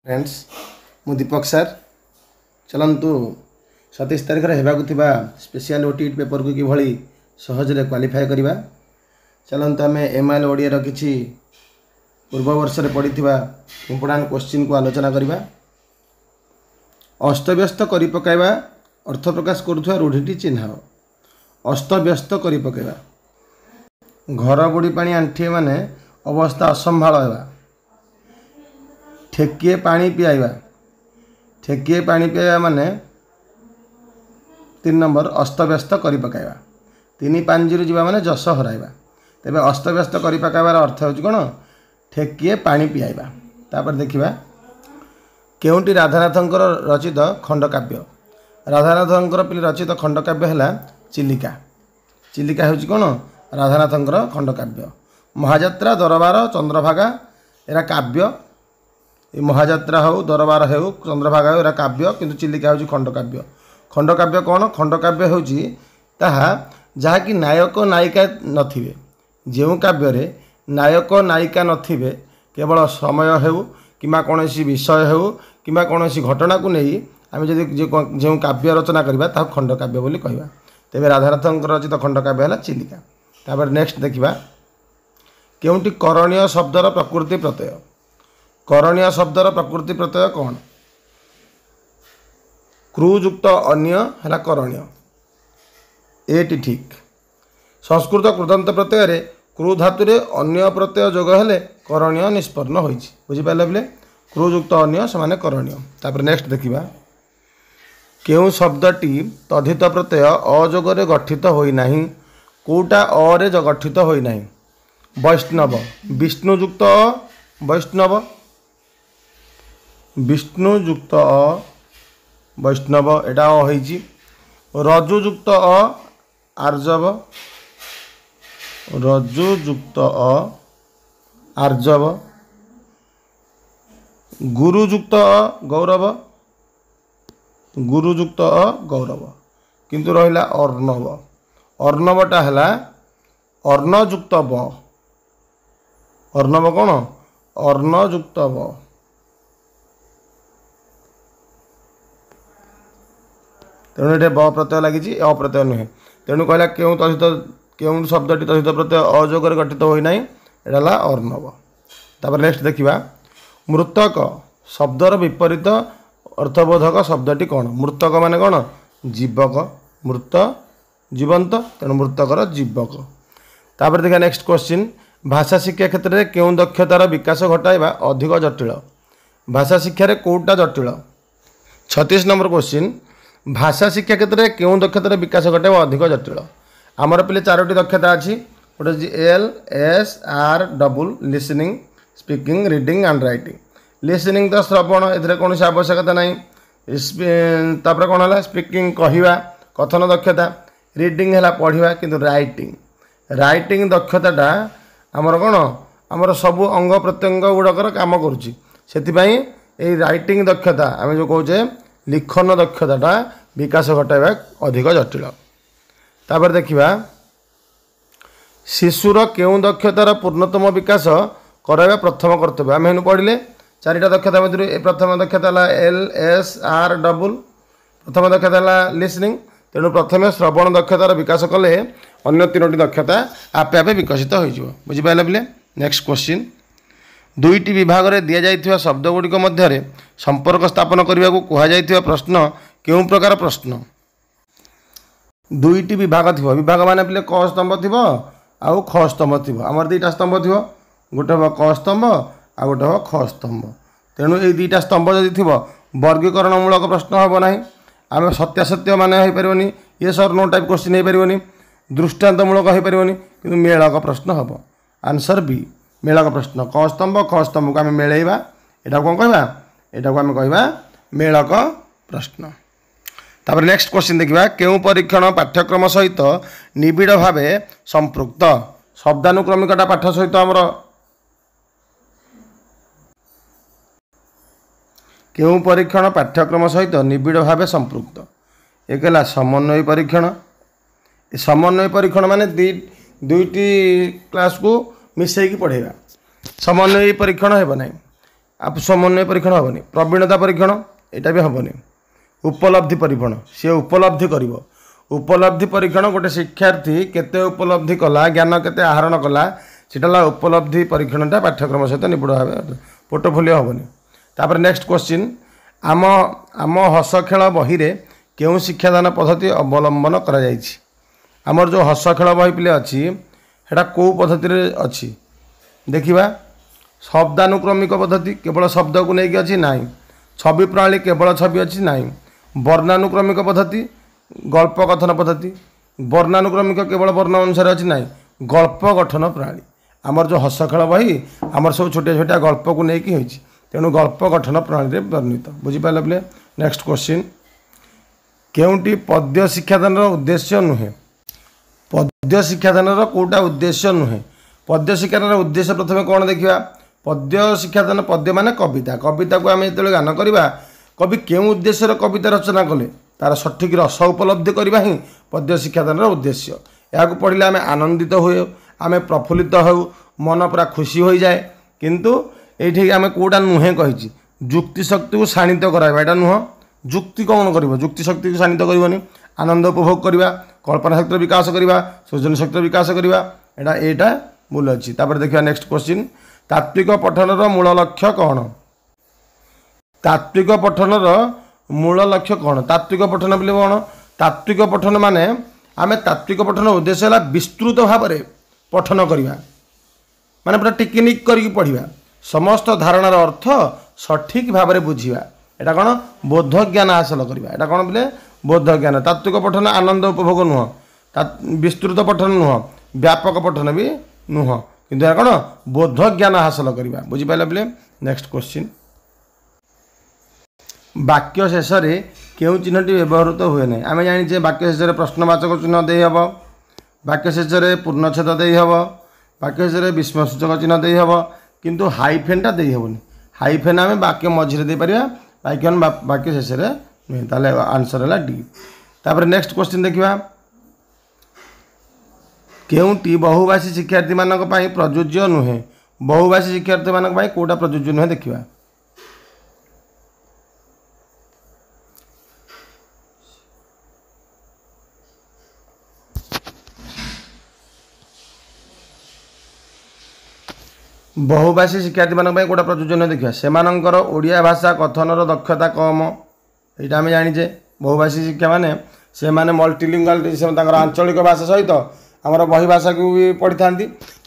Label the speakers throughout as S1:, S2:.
S1: Friends मु दीपक sir चलतु 27 तारिख होगा स्पेशल ओटीटी पेपर को किभली सहजरे क्वालिफाई करवा। चलतु आम एमआईएल ओडिया किसी पूर्व वर्ष में पढ़ी इंपोर्टाट क्वेश्चन को आलोचना करवा। अस्तव्यस्त कर पकाइबा अर्थ प्रकाश करुवा रूढ़ी चिन्ह अस्तव्यस्त कर पकाइबा। घर बुड़ी पानी आंठिए माने अवस्था असंभाल होगा। ठेकिए पानी पियाइबा ठेकिए पानी पियाइबा माने 3 नंबर अस्तव्यस्त कर पकाइबा। 3 5 जीवा माने जस हराइबा। तेबे अस्तव्यस्त कर पकाइबार अर्थ हो कौन ठेकिए पानी पियाइबा। तापर देखिबा केउंटी राधानाथंकर रचित खंडकाव्य। राधानाथंकर रचित खंडकाव्य है चिलिका। चिलिका हूँ कौन राधानाथंकर खंडकाव्य। महाजात्रा दरबार चंद्रभागा एरा काव्य। ये महाजात्रा हो दरबार हो चंद्रभागा हो काव्य किंतु चिलिका हूँ खंडकाव्य। खंडकाव्य कौन खंडकाव्य हूँ जहाँकि नायक नायिका नथिबे। जो काव्य नायक नायिका नथिबे केवल समय हो कि कौन विषय हो कि कौन घटना को नहीं आम जो काव्य रचना करवा खंडकाव्य बोली कहवा। तेज राधानाथंकर रचित खंडकाव्य है चिलिका। तापर नेक्स्ट देखा केउंटी करणीय शब्दर प्रकृति प्रत्यय। करणीय शब्दर प्रकृति प्रत्यय कौन क्रुयुक्त अन्य है करणीय एटी ठीक। संस्कृत कृदंत प्रत्यय क्रू धातु अन्य प्रत्यय जोग हेले करणीय निष्पन्न होइछि। बुझिपारे बोले क्रुयुक्त अन्य समान करणीय। तापर नेक्स्ट देखिबा केउ शब्दटी तद्धित प्रत्यय अजोगरे गठित होई नाही कोटा अरे गठित होई नाही। वैष्णव विष्णुयुक्त वैष्णव विष्णुयुक्त वैष्णव एटा होइछि। रजुयुक्त आर्जव रजुयुक्त आर्जव। गुरुयुक्त गौरव गुरुयुक्त गौरव किंतु रहिला अर्णव। अर्णवटा है अर्णयुक्त ब। अर्णव कौन अर्णयुक्त ब। तेणु ये ब प्रत्यय लगी अप्रत्यय नुहे। तेणु कहला क्यों तथित क्यों शब्दटी तथित प्रत्यय अजोगर गठित होना यहाँ अर्णव। तापर नेक्स्ट देखा मृतक शब्दर विपरीत अर्थबोधक शब्दटी कौन। मृतक माने कौन जीवक मृत जीवंत तेणु मृतकर जीवक। तापर देखा नेक्स्ट क्वेश्चन भाषा शिक्षा क्षेत्र में क्यों दक्षतार विकास घटाइबा अधिक जटिल। भाषा शिक्षा कौटा जटिल 36 नंबर क्वेश्चन भाषा शिक्षा क्षेत्र में क्यों दक्षतार विकास घटाइबा अधिक जटिल। आमर पे 4टी दक्षता अच्छी गोटे L S R double listening speaking reading and writing. Listening तो श्रवण ए कौन आवश्यकता ना। तापर कौन है स्पीकिंग कहवा कथन दक्षता। रीडिंग है पढ़ा किंतु राइटिंग राइटिंग दक्षताटा आमर कौन आमर सबू अंग प्रत्यंग गुड़ाकर काम करुच्ची से राइटिंग दक्षता आम जो कहे लिखन दक्षताटा विकास घटाइबा अधिक जटिल। तापर देखिबा शिशुर क्यों दक्षतार पूर्णतम विकास कराइबा प्रथम कर्तव्य। आम हेनु पढ़िले 4टा दक्षता मध्य प्रथम दक्षता है एल एस आर डबल। प्रथम दक्षता है लिसनिंग तेणु प्रथम श्रवण दक्षतार विकास कले अन्य 3टी दक्षता आपे आपे विकसित हो। बुझिपारे बोले नेक्स्ट क्वेश्चन 2टी विभाग में दि जाइथिबा शब्द गुड़िक मध्य संपर्क स्थापन करने को कहुआ प्रश्न क्यों प्रकार प्रश्न। 2टी विभाग थी विभाग माने पे क स्तंभ थी आउ ख स्तंभ थी। आमर 2टा स्तंभ थी गोटे हम क स्तंभ आ गोटे हम ख स्तंभ। तेणु ये 2टा स्तंभ जदि थी वर्गीकरणमूलक प्रश्न हम ना आम सत्यासत्य मान हो पारनि ये सर नो टाइप क्वेश्चन हो पारनि दृष्टांतमूलक हो पारनि कि मेलक प्रश्न हम। आंसर बी मेलक प्रश्न क स्तंभ ख स्तंभ को आम मेलैबा यहाँ कौन कहवा यहाँ को आम कहवा मेलक प्रश्न। तापर नेक्स्ट क्वेश्चन देखा क्यों परीक्षण पाठ्यक्रम सहित निबिड़ भाव संपृक्त। शब्दानुक्रमिकता पाठ सहित आमर क्यों परीक्षण पाठ्यक्रम सहित निबिड़ भाव संपृक्त। एक है समन्वय परीक्षण। समन्वय परीक्षण माने 2टी क्लास को मिसैकी पढ़ेगा समन्वय परीक्षण हेब ना। समन्वय परीक्षण हेनी प्रवीणता परीक्षण यहाँ भी हेनी उपलब्धि परीक्षण सी उपलब्धि कर उपलब्धि परीक्षण गोटे शिक्षार्थी केते उपलब्धि कला ज्ञान केते आहरण कला सीटा उपलब्धि परीक्षणटा पाठ्यक्रम सहित निपुण भाव पोर्टफोलियो हेनी तापर नेक्स्ट क्वेश्चन आम आम हस खेल बही रे केउं शिक्षादान पद्धति अवलंबन करा जायछि आमर जो हस खेल बही पिले अच्छी हेटा कौ पद्धति अच्छी देखिबा शब्दानुक्रमिक पद्धति केवल शब्द को लेकिन अच्छी नाई छवि प्रणाली केवल छवि अच्छी नाई वर्णानुक्रमिक पद्धति गल्प कथन पद्धति वर्णानुक्रमिक केवल वर्ण अनुसार अच्छी नाई गल्प गठन प्रणाली आमर जो हस खेल बही आमर सब छोटिया छोटिया गल्प को लेकिन होती तेणु गल्प गठन प्रणाली वर्णित बुझीपारे बोले नेक्स्ट क्वेश्चन केउंटी पद्य शिक्षादान उद्देश्य नुहे पद्य शिक्षादान कोटा उद्देश्य नुहे पद्य शिक्षादान उद्देश्य प्रथम कौन देखा पद्य शिक्षादान पद्य माने कविता कविता को आम जो गान करवा कवि क्यों उद्देश्य कविता रचना कले तार सठिक रस उपलब्धि करवा ही पद्य शिक्षादान उद्देश्य या पढ़ले आम आनंदित हुए आम प्रफुल्लित हो मन पूरा खुशी हो जाए किंतु ये आम कौटा नुहे कही जुक्ति शक्ति को शाणित कराइबा यहाँ नुह जुक्ति कौन कर जुक्ति शक्ति को शाणित करनी आनंद उपभोग करवा कल्पना शक्ति विकास करवा सृजन शक्ति विकास करवा यहाँ भूल अच्छी देखिए नेक्स्ट क्वेश्चन तात्विक पठनर मूल लक्ष्य कौन तात्विक पठनर मूल लक्ष्य कौन तात्विक पठन बोले कौन तात्विक पठन माने आम तात्विक पठन उद्देश्य है विस्तृत भाव में पठन करवा माने पूरा टेक्निक करके पढ़ा समस्त धारणार अर्थ सठिक भाव में बुझा यहाँ कौन बोध ज्ञान हासिल करवा यहाँ कौन बोले बोध ज्ञान तात्विक पठन आनंद उपभोग नुह विस्तृत पठन नुह व्यापक पठन भी नुह किंतु यहाँ कौन बोध ज्ञान हासिल करवा बुझीपारे बोले नेक्स्ट क्वेश्चन वाक्य शेष में क्यों चिन्हटी व्यवहृत हुए ना आम जाने वाक्य शेष में प्रश्नवाचक चिन्ह दे हम वाक्य शेष में पूर्णछेद दे हम वाक्य शेष में विस्मयसूचक चिन्ह दे हम किंतु हाइफेनटा दे हेनी हाइफेन आम वाक्य मझे दे पार वाक्य शेष में नुहे ताले आंसर है डी तापर नेक्स्ट क्वेश्चन देखा केउंटी बहुभाषी शिक्षार्थी मानक पई प्रযোज्य नुहे बहुभाषी शिक्षार्थी मानक पई कोटा प्रযোज्य नुहे देखिबा बहुभाषी शिक्षार्थी मानक पई कोटा प्रযোज्य नुहे देखिबा सेमानंकर ओडिया भाषा कथनर दक्षता कम एटा आम जानिजे बहुभाषी शिक्षा माने से माने मल्टीलिंगुअल से तांकर आंचलिक भाषा सहित आमर बही भाषा को भी पढ़ी था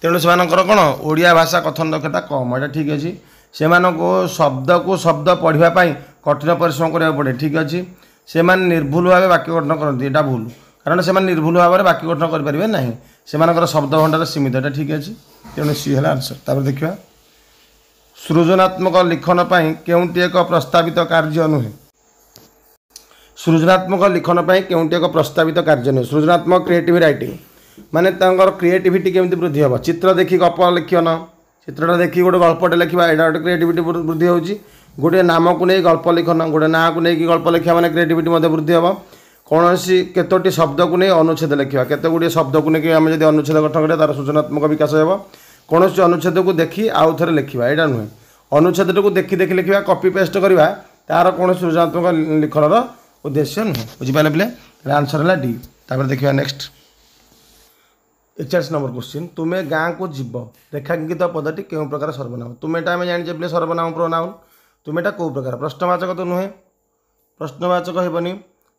S1: तेणु से कौन ओडिया भाषा कथन दक्षता कम यहाँ ठीक अच्छे से को शब्द पढ़ापी कठिन परिश्रम करा पड़े ठीक अच्छे से निर्भुल भाव वाक्य गठन करती यहाँ भूल कारण से निर्भुल भाव में वाक्य गठन करेंगे ना से शब्द भंडार सीमित यहाँ ठीक अच्छे तेणु सी है आंसर तापर देखा सृजनात्मक लिखन केउंटी एक प्रस्तावित कार्य नुहे सृजनात्मक लिखन केउंटी एक प्रस्तावित कार्य नुहे सृजनात्मक क्रिएटिव राइटिंग माने तांकर क्रिएटिविटी केमती वृद्धि हम चित्र देखी गप लिखन चित्रटा देखी गोटे गल्पटे लिखा यहाँ गोटे क्रिएटिविटी वृद्धि होगी गोटे नाम को नहीं गल्प लिखन गोटे ना को लेकिन गल्प लिखा मैंने क्रिएटिविटी वृद्धि हम कौन सी केतोटी शब्द को नहीं अनुच्छेद लिखा केत गुड़े शब्द को लेकिन आम जब अनुच्छेद गठन करें तार सृजनात्मक विकास हो कौन सी अनुच्छेद को देखी आउ थे लिखा यहाँ नुहे अनुच्छेद को देखी देखी लिखा कॉपी पेस्ट करवा तार कौन सृजनात्मक लिखनर उद्देश्य नुहे बुझीपारे बोले आंसर है डी तापर देखिए नेक्स्ट 41 नंबर क्वेश्चन तुम्हें गाँ को जीव रेखांकित पदटी क्यों प्रकार सर्वनाम तुम्हें आम जाने बोले सर्वनाम प्रोनाउन तुम्हें कौ प्रकार प्रश्नवाचक तो नुहे प्रश्नवाचक हेबनी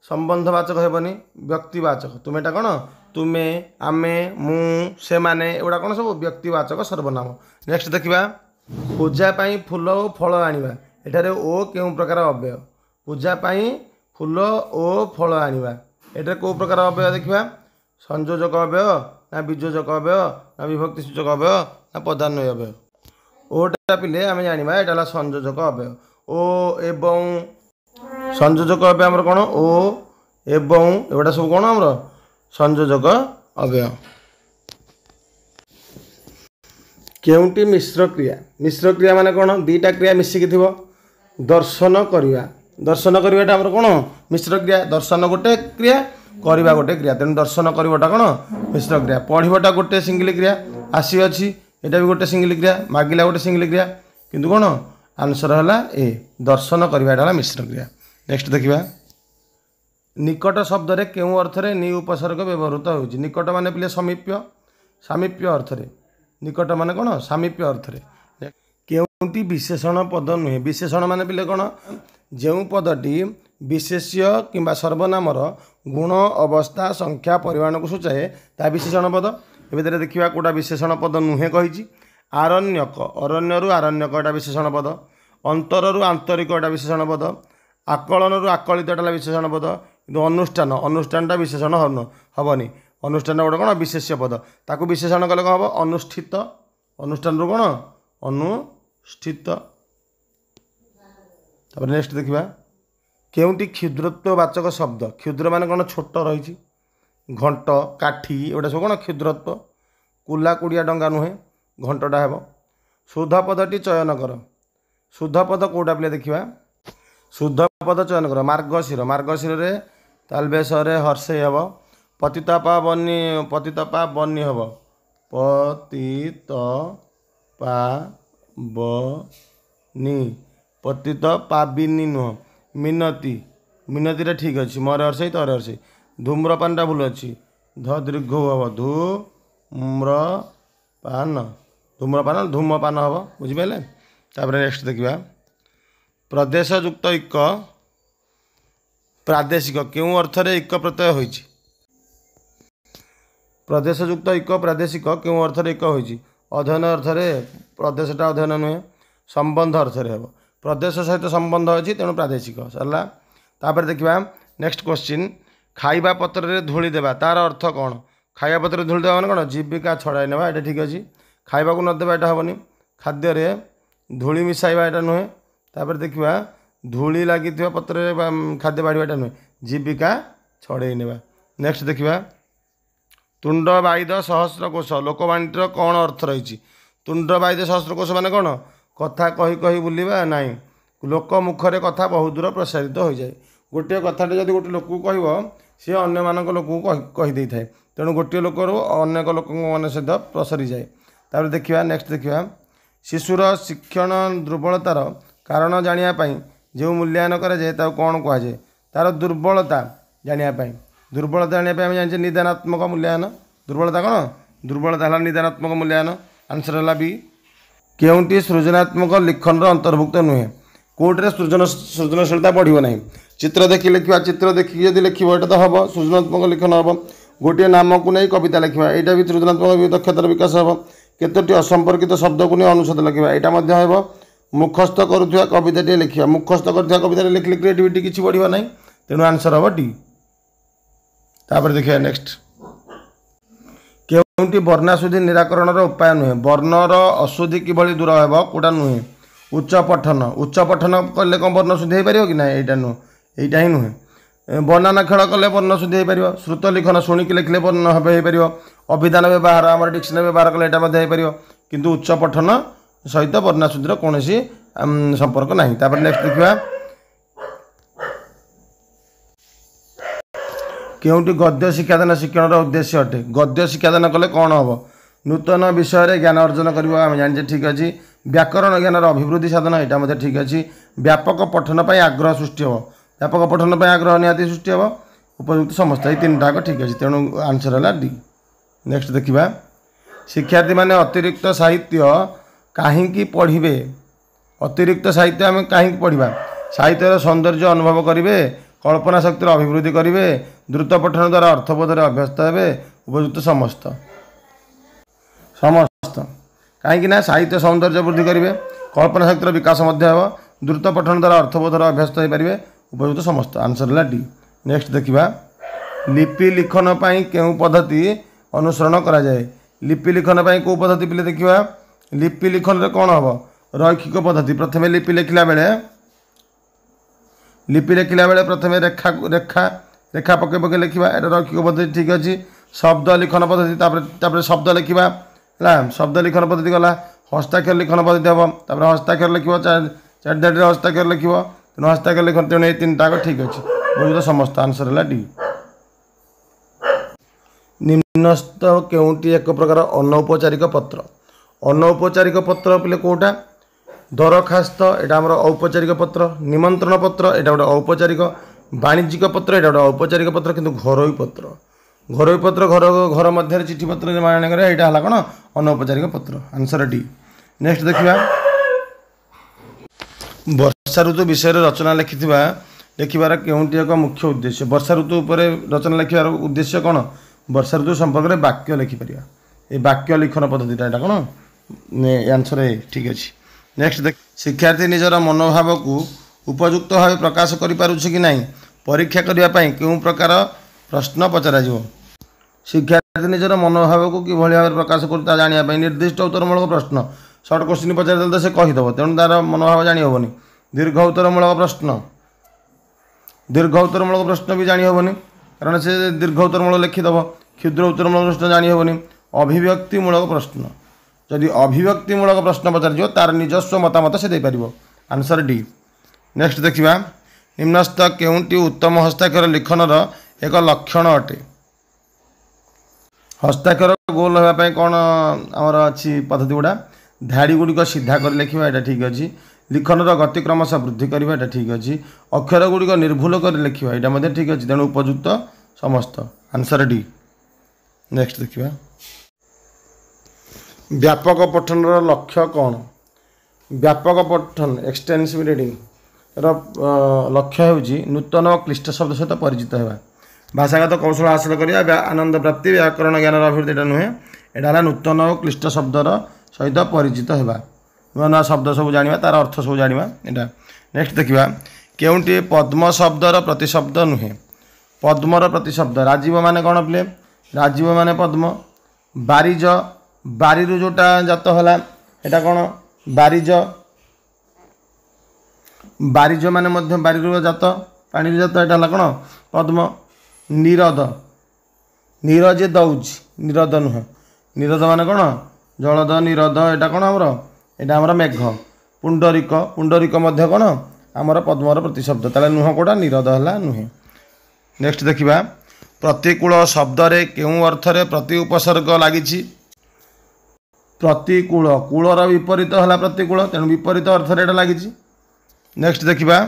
S1: संबंधवाचक हेबनी व्यक्तिवाचक तुम्हें कौन तुम्हें आमे मु से माने एगुड़ा कौन सब व्यक्तिवाचक सर्वनाम नेक्स्ट देखा पूजापाई फूल और फल आनिबा एठारे ओ क्यों प्रकार अव्यय पूजापाई फूल और फल आनिबा एठारे कौ प्रकार अव्यय देखा संयोजक अव्यय ना वियोजक अव्यय ना विभक्ति सूचक अव्यय ना पदान्वय अव्यय ओटा पिले आम जाना यहाँ संयोजक अव्यय ओ एवं संयोजक अव्यय आमर कौन ओ एवं एगुड़ा सब कौन आमर संयोजक अव्यय केउंटी मिश्र क्रिया माने कौन दीटा क्रिया मिसिकी थी दर्शन करवा दर्शन करवाटा आमर कौन मिश्र क्रिया दर्शन गोटे क्रिया करवा गोटे क्रिया तेणु दर्शन करवाटा कौन मिश्र क्रिया पढ़वाटा गोटे सिंगल क्रिया आसी अच्छी यहाँ भी गोटे सिंगल क्रिया मागिला गोटे सिंगल क्रिया किंतु कौन आंसर है ए दर्शन करवा एटा मिश्र क्रिया। नेक्स्ट देखिए निकट शब्द रे केउं अर्थ रे नि उपसर्ग व्यवहृत होउछि। निकट माने पिले समीप्य सामीप्य अर्थ रे निकट माने कोन सामीप्य अर्थ रे केउंटी विशेषण पद नुहे। विशेषण माने पिले कोन जेउ पदटी विशेष्य किंबा सर्वनामर गुण अवस्था संख्या परिमाण को सूचाए ता विशेषण पद। ए देखिए कोटा विशेषण पद नुहे कही आरण्यक अरण्यरु आरण्यक एटा विशेषण पद अंतररु आंतरिक एटा विशेषण पद आकलनरु आकलित एटा विशेषण पद किंतु अनुष्ठान अनुष्ठानटा विशेषण हेनी अनुष्ठान गोटे कौन विशेष्य पद ताकू विशेषण कले कौन हम अनुष्ठित अनुष्ठान कौन अनुष्ठित। तापर नेक्स्ट देखिए केउंटी क्षुद्रत्ववाचक शब्द क्षुद्र माने कौन छोट रही घंट काठी एटा सब कौन क्षुद्रत्व कुला कुड़िया डंगा नुहे घंटटा हेब। शुद्ध पदटी चयन कर शुद्ध पद कौटा पे देखा शुद्ध पद चयन कर मार्गशीर मार्गशीर रे तालबेसरे हर्षे हेब पतितपा बनी हेब पतित पाबनी पतित पाबिनी नुह मिनती मिनती रे ठीक अच्छे मरे हर्षे तर हर्षे धूम्रपानटा भूल अच्छी ध दीर्घ हम धूम्रपान धूम्रपान धूमपान हम बुझिपारे। तापर नेक्स्ट देखिए प्रदेशयुक्त इक प्रादेशिक क्यों अर्थ रे इक प्रत्यय होइछि। प्रदेशयुक्त इक प्रादेशिक क्यों अर्थ रे इक होइछि अध्ययन अर्थ रे प्रदेशटा अध्ययन नुहे संबंध अर्थ रे हेब प्रदेश सहित संबंध अच्छी तेणु प्रादेशिक सरला। तापर देखिए नेक्स्ट क्वेश्चन खाइबा पत्र रे धूली देवा तार अर्थ कौन खाइबा पत्र रे धूली देवा माने कौन जीविका छड़ाई नेबा एटा ठीक अच्छे खाइबा को न देबा एटा हेबनी खाद्य रे धूली मिसाइबा एटा नुहे। तापर देखिए धूली लगी पत्र खाद्य बाढ़ाटा नुहे जीविका छड़े नेबा। नेक्स्ट देखिए तुंड बाईद सहस्रकोश लोकवाणीर कौन अर्थ रही तुंड बाईद सहस्रकोश माने कौन कथा कही कही बुलवा ना लोक मुखरे कथा बहुत दूर प्रसारित हो जाए गोटे कथाटे जब गोटे लोक कह सी अन्य मानक लोक कहीदे थाए तेणु गोटे लोक अनेक लोक मन सहित प्रसरी जाए। तापर देखिए नेक्स्ट देखिए शिशुर शिक्षण दुर्बलतार कारण जानापी जो मूल्यांकन कराए कौन कहुए तार दुर्बलता जानापी दुर्बलता जानापी आम जाने निदानात्मक मूल्यांकन दुर्बलता कौन दुर्बलता है निदानात्मक मूल्यांकन आंसर है बी। केउंटी सृजनात्मक लिखन अंतर्भुक्त नुहे कोर्टे सृजनशीलता बढ़ो ना चित्र देखी लिखा चित्र देखिए जब लिख तो हम सृजनात्मक लिखन हम गोटे नाम को नहीं कविता लिखा यहाँ भी सृजनात्मक दक्षतार विकास हम केतोटी असंपर्कित शब्द को नहीं अनुच्छेद लिखा यहाँ मुखस्थ करुवा कविता लिखा मुखस्थ कर कविता लिखिले क्रिएटिविटी किसी बढ़ो ना तेणु आंसर हम डी। तापर देखिए नेक्स्ट केउंटी वर्णाशुद्धि निराकरण उपाय नुहे वर्णर अशुद्धि किभली दूर हेब कोटा नुहे उच्च पठन कले कौन वर्णशुद्धि हो पार कि ना यहाँ नुह यहाँ ही नुहे बनाना खेल कले वर्णशुद्धि हो पार श्रुत लिखन शुणिकी लिखले वर्ण हो पार अभिधान व्यवहार आम डिक्शनरी व्यवहार कले यहाँ हो किंतु उच्च पठन सहित वर्णाशुद्धिर कौन संपर्क ना। तापर नेक्स्ट देखिए केउंटी गद्य शिक्षादान शिक्षण उद्देश्य अटे गद्य शिक्षादान कले कौन हम नूतन विषय ज्ञान अर्जन करवा जाने ठीक अच्छे व्याकरण ज्ञान अभिवृद्धि साधन यहाँ ठीक अच्छे व्यापक पठन पर आग्रह सृष्टि हम व्यापक पठन पर आग्रह निहाती सृष्टि हम उपयुक्त समस्त ये तीन टाक ठीक अच्छे तेणु आंसर है डी। नेक्स्ट देखिए शिक्षार्थी मैंने अतिरिक्त साहित्य कहीं पढ़े अतिरिक्त साहित्य आम कहीं पढ़ा साहित्यर सौंदर्य अनुभव करेंगे कल्पना शक्तिर अभिवृद्धि करेंगे द्रुत पठन द्वारा अर्थबोधर अभ्यस्त हे उपयुक्त समस्त समस्त कहीं साहित्य सौंदर्य वृद्धि करेंगे कल्पना शक्तिर विकास द्रुत पठन द्वारा अर्थबोधर अभ्यस्त हो पारे उपयुक्त समस्त आंसर है डी। नेक्स्ट देखिए लिपि लिखन क्यों पद्धति अनुसरण कराए लिपि लिखन कौ पद्धति पे देखा लिपि लिखन रे कौन हम रैखिक पद्धति प्रथम लिपि लिखला बेले प्रथम रेखा रेखा रेखा पके पके लिखा रैखिक पद्धति ठीक अच्छे शब्द लिखन पद्धति शब्द लिखा शब्द लिखन पद्धति गला हस्ताक्षर लिखन पद्धति हम हस्ताक्षर लिख चार हस्ताक्षर लिख तेणु हस्ताक्षर लिखन तेणु ये तीन टाक ठीक अच्छे बहुत समस्त आंसर है डी। निम्नस्थ केउंटी एक प्रकार अनौपचारिक पत्र पे कौटा दरखास्त एटा हमर औपचारिक पत्र, निमंत्रण पत्र एटा गोटे औपचारिक, वाणिज्यिक पत्र एटा गोटे औपचारिक पत्र, किंतु घरोई पत्र घर घर मध्य चिठी पत्र निर्माण करे एटा हला कोन अनौपचारिक पत्र। Answer D. नेक्स्ट देखिबा वर्षा ऋतु विषय रचना लिखिबार केउंटी एक मुख्य उद्देश्य। वर्षा ऋतु उपरे रचना लिखिबार उद्देश्य कौन? वर्षा ऋतु संपर्क में वाक्य लिखिपर ये वाक्य लिखन पद्धतिटा एटा कौन आंसर ए ठीक अच्छे। नेक्स्ट देख शिक्षार्थी निजर मनोभाव को उपयुक्त भाव प्रकाश करिपारुछि कि नहीं परीक्षा करने क्यों प्रकार प्रश्न पचरा शिक्षार्थी निजर मनोभाव को कि भाव प्रकाश करता जानापी निर्दिष्ट उत्तरमूलक प्रश्न सर्ट क्वेश्चन पचारे तो से कहीदेव तेणु तार मनोभाव जानी हेनी। दीर्घ उत्तरमूलक प्रश्न भी जानी हेनी कारण से दीर्घ उत्तरमूलक लिखिदेव। क्षुद्र उत्तरमूलक प्रश्न जानी हेनी। अभिव्यक्तिमूलक प्रश्न जदि अभिव्यक्तिमूलक प्रश्न पचार तार निजस्व मतामत से देपर। Answer D. नेक्स्ट देखा निम्नस्थ केउंटी उत्तम हस्ताक्षर लिखनर एक लक्षण अटे। हस्ताक्षर गोल होगापी कौन आमर अच्छी पद्धति गुड़ा धाड़ी गुड़िक सीधा कर लिखा यहाँ ठीक अच्छे। लिखनर गति क्रमशः वृद्धि करवा यहाँ ठीक अच्छे। अक्षर गुड़िक निर्भुल कर लिखा यहाँ ठीक अच्छे तेणु उपयुक्त समस्त। Answer D. नेक्स्ट देखा व्यापक पठन लक्ष्य कौन? व्यापक पठन एक्सटेंसिव रीडिंग लक्ष्य होची नूतन और क्लिष्ट शब्द सहित परिचित होगा। भाषागत कौशल हासिल करवा आनंद प्राप्ति व्याकरण ज्ञान अभिवृद्धि नुहे यहाँ नूतन और क्लिष्ट शब्दर सहित परिचित होगा। नुआ नुआ शब्द सब जाना तार अर्थ सब जाना यहाँ। नेक्स्ट देखा केउंटी पद्म शब्दर प्रतिशब्द नुहे पद्मर प्रतिशब्द राजीव माने कौन प्ले राजीव माने पद्म। बारिज बारीरु जोटा जात है यहाँ कौन बारिज बारिज माने मध्य बारीरु जात पानी जात यहाँ है कौन पद्म। निरद नीर जे दौच निरद नुह निरद माने कौन जलद निरद यहाँ कौन आमर यहाँ आमर मेघ। पुंडरीक पुंडरीक मध्य कौन आमर पद्मर प्रतिशब्द ताले नुह कोटा निरद है नुहे। नेक्स्ट देखा प्रतिकूल शब्द रे केउं अर्थरे प्रति उपसर्ग लगी? प्रतिकूल कूलर विपरीत है प्रतिकूल तेणु विपरीत अर्थरे लगी। नेक्स्ट देखा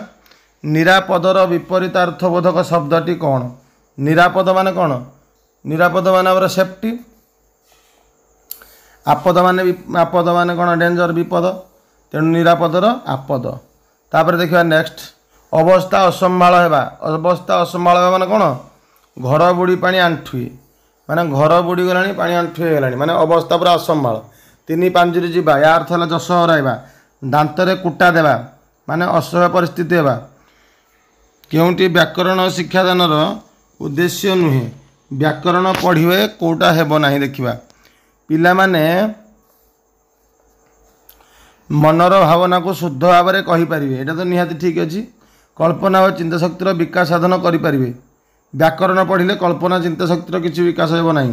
S1: निरापदर विपरीतार्थबोधक शब्दटी कौन? निरापद माने कौन? निरापद माने आमर सेफ्टी। आपद माने कौन डेंजर विपद तेणु निरापदर आपद। तापर देखा नेक्स्ट अवस्था असंभाल होगा। अवस्था असंभाल होगा माने कौन घर बुड़ी पानी आंठुए माने घर बुड़ी गला पानी आंठुए गला माने अवस्था पूरा असंभाल। तीन पांजुरी जावा या अर्थ है जश हराइबा दांतरे कुटा देवा माने असह्य परिस्थिति होगा। केउंटी व्याकरण शिक्षादानर उद्देश्य नुहे व्याकरण पढ़िए कोटा हेब नाही। देखिबा पिला माने मनर भावना को शुद्ध भाव में कहींपारे यहाँ तो निहाती ठीक अच्छे। कल्पना और चिंता शक्तिर विकास साधन करें। व्याकरण पढ़िले कल्पना चिंता शक्तिर किसी विकास हो ना।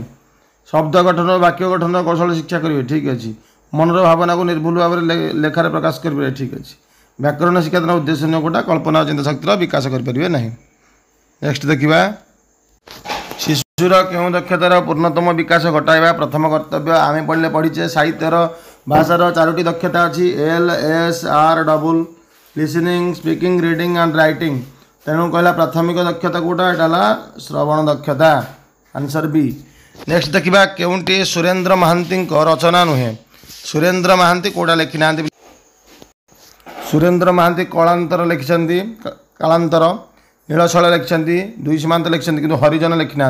S1: शब्द गठन वाक्य गठन कौशल शिक्षा करेंगे ठीक अच्छे। मनर भावना को निर्भुल भाव में लेखार प्रकाश करेंगे ठीक अच्छे। व्याकरण शिक्षादान उद्देश्य नुकोटा कल्पना और चिंता शक्तिर विकास करें ना। नेक्स्ट देखा शिशुर क्यों दक्षतार पूर्णतम विकास घटाइबा प्रथम कर्तव्य। आम पढ़ीचे साहित्यर भाषार चारोटी दक्षता अच्छी L S R double listening speaking reading and writing तेणु कहला प्राथमिक दक्षता कोटा यहाँ श्रवण दक्षता। Answer B. नेक्स्ट देखा केउंटी सुरेंद्र महांती रचना नुहे सुरेंद्र महांती कोटा लिखि ना। सुरेंद्र महांती कलांतर लिखिं कालांतर नीलशैल लिखिं दुई सीमांत लिखिं किंतु हरिजन लिखि ना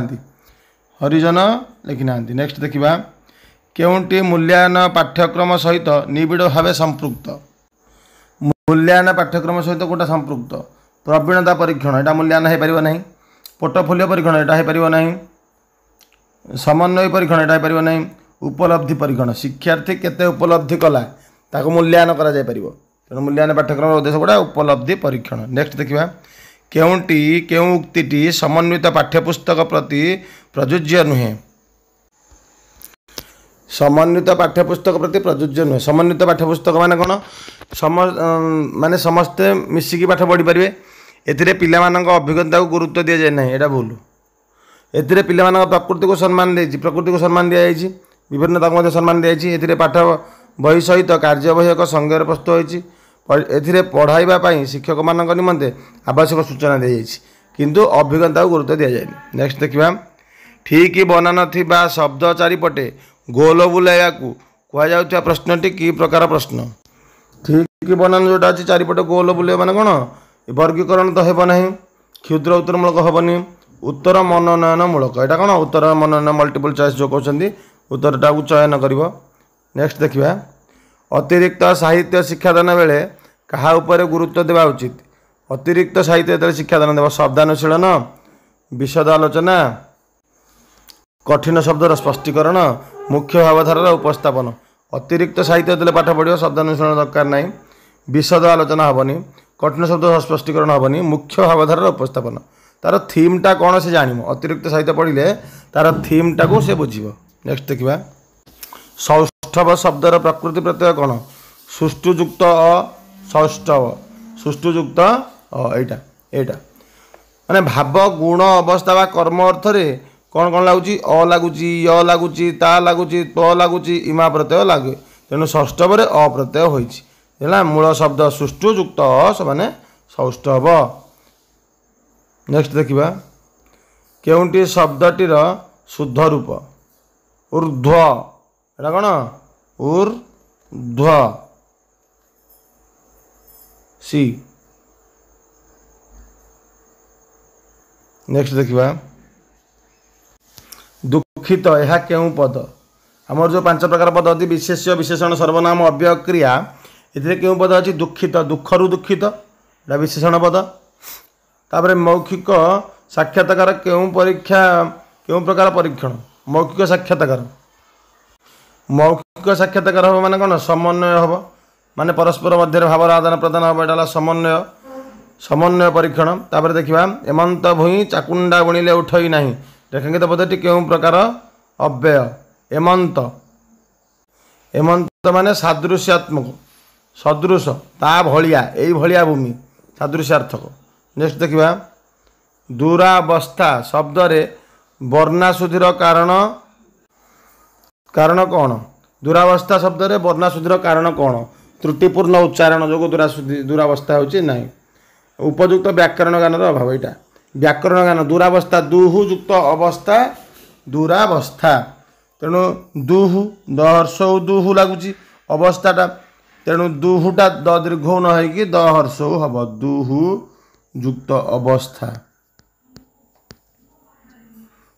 S1: हरिजन लिखि ना। नेक्स्ट देखा केउंटी मूल्यायन पाठ्यक्रम सहित निबिड़ भाव संपृक्त। मूल्यायन पाठ्यक्रम सहित कोटा संपृक्त। प्रवीणता परीक्षण यहाँ मूल्यायन हो पार ना। पोर्टफोलियो परीक्षण यहाँ हो पार ना। समन्वय परीक्षण यहाँ हो पार ना। उपलब्धि परीक्षण शिक्षार्थी केते उपलब्धि कला ताको मूल्यायन करा जाय परिबो तेणु मूल्यायन पाठ्यक्रम उद्देश्य गुड़ा उपलब्धि परीक्षण। नेक्स्ट देखा केउंटी केउं उक्तिटी समन्वित पाठ्यपुस्तक प्रति प्रযোज्य नुहे समन्वित पाठ्यपुस्तक प्रति प्रযোज्य नुहे। समन्वित पाठ्यपुस्तक माने कौन माने समस्ते मिसिकी पाठ पढ़ी पारे। एथिरे पिलामानक अभिज्ञता को गुरुत्व दि जाए ना यहाँ भूल। एथिरे पिलामानक प्रकृति को सम्मान दी प्रकृति को सम्मान दि जाएगी विभिन्नता को सम्मान दी जाएगी। एथिरे पाठ बही सहित कार्य बही एक संज्ञार प्रस्तुत होती एथिरे पढ़ाइबा पई शिक्षक मानक निमंते आवश्यक सूचना दी जाइछि किंतु अभिज्ञता को गुरुत्व दिया जाए। नेक्स्ट देखिबा ठीक बना नथिबा शब्द चारिपटे गोल बुलाइया को कह जाउथिबा प्रश्नटी की प्रकार प्रश्न। ठीक बनान जोटा अच्छी चारिपटे गोल बुले माने कौन वर्गीकरण तो हेब नहीं क्षुद्र उत्तरमूलक हेबनी उत्तर मनोनयन मूलक यहाँ कौन उत्तर मनोनयन मल्टीपल चॉइस जो कहते उत्तरटा को चयन कर। नेक्स्ट देखिए अतिरिक्त साहित्य शिक्षादान बेले कहा उपरे गुरुत्व देवा उचित। अतिरिक्त साहित्य जो शिक्षादान देव शब्दानुशीलन विशद आलोचना कठिन शब्दर स्पष्टीकरण मुख्य भावधारार उपस्थापन। अतिरिक्त साहित्य देले पाठ पढ़ो शब्दानुशीलन दरकार ना विशद आलोचना हेनी कठिन शब्द स्पष्टीकरण हेनी मुख्य भावधारार उपस्थापन तार थीमटा कौन से जान अतिरिक्त साहित्य पढ़ले तार थीमटा को से बुझ। नेक्स्ट देखिए सौष्ठव शब्दर प्रकृति प्रत्यय कौन सुष्ठुयुक्त सौष्ठव सुष्ठुयुक्त एटा एटा माने भाव गुण अवस्था व कर्म अर्थ रे कौन कौन लगुच अ लगुच य लगुच ता लगुच प लगुच इमा प्रत्यय लगे तेणु षष्ठव अ प्रत्यय होगा मूल शब्द सुष्ठुयुक्त से सौष्ठव। नेक्स्ट देखिबा केउंटी शब्दटीर शुद्ध रूप ऊर्ध्व एटा कौन ऊर्ध्व सी। नेक्स्ट देखिबा दुखित यह केउ पद आमर जो 5 प्रकार पद अच्छी विशेष्य विशेषण सर्वनाम अव्यय क्रिया ये केउ पद अच्छी दुखित दुखरु दुखित एटा विशेषण पद। तापर मौखिक साक्षात्कार केउ परीक्षा केउ प्रकार परीक्षण मौखिक साक्षात्कार मौखिक साक्षात्कार हम माने कौन समन्वय हम माने परस्पर मध्य भावर आदान प्रदान हम एटा समन्वय समन्वय परीक्षण। तापर देखिबा एमंत भूई चाकुंडा बुणिले उठई नाही रेखांकित पदटी केउ प्रकार अव्यय एमंत एमंत माने सादृश्यात्मक सदृश ता भलिया एई भलिया भूमि सादृश्यार्थक। नेक्स्ट देखिबा दुरावस्था शब्द रे वर्णाशुद्धिर कारण कारण कौन दुरावस्था शब्द रे वर्णाशुद्धिर कारण कौन त्रुटिपूर्ण उच्चारण जो दुरावस्था होची नहीं उपयुक्त व्याकरण ज्ञान अभाव यहाँ व्याकरण ज्ञान दुरावस्था दुहु युक्त अवस्था दुरावस्था तेणु दुहु दहर्ष दुहु लगुच अवस्थाटा तेणु दुहुटा द दीर्घ न होगी दहर्ष हम दुहु युक्त अवस्था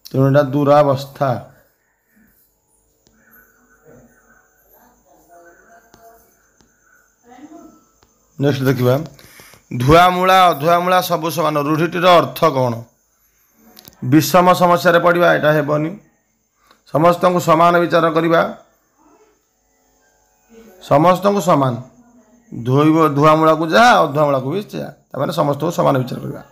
S1: तेणु यहाँ दुरावस्था। नेक्स्ट देखिबा धुआमूला अधुआमूला सबु समान रूढ़ीटीर अर्थ कौन विषम समस्या पढ़ा यहाँ हेबनी समस्त को समान विचार करवा समस्त को समान धुआमूला को जहाँ अधुआमूला को भी जहाँ समस्त को समान विचार करवा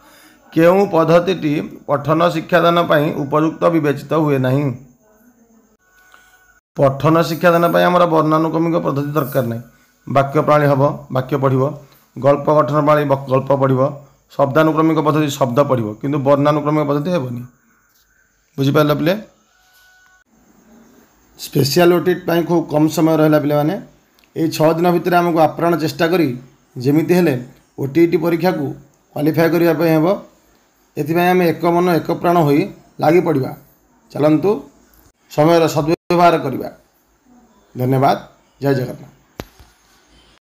S1: केउ पद्धति पठन शिक्षादान पाई उपयुक्त विवेचित हुए नहीं पठन शिक्षादान पाई आमर वर्णानुक्रमिक पद्धति दरकार नहीं वाक्य प्रणाली हम वाक्य पढ़ो गल्प गठन प्रणाली गल्प पढ़ो शब्दानुक्रमिक पद्धति शब्द पढ़ो किंतु वर्णानुक्रमिक पद्धति हेबनी बुझिपार पिले। स्पेशल ओटीटी पाई खूब कम समय रहा पिले माने ये 6 दिन भितर आमको आप्राण चेष्टा करी जेमिति हेले ओटीटी परीक्षा को क्वालिफाई करने हेब एथिपाई आम एक मन एक प्राण हो लगी पड़ा चलतु समय सद्व्यवहार करवा। धन्यवाद। जय जगन्नाथ।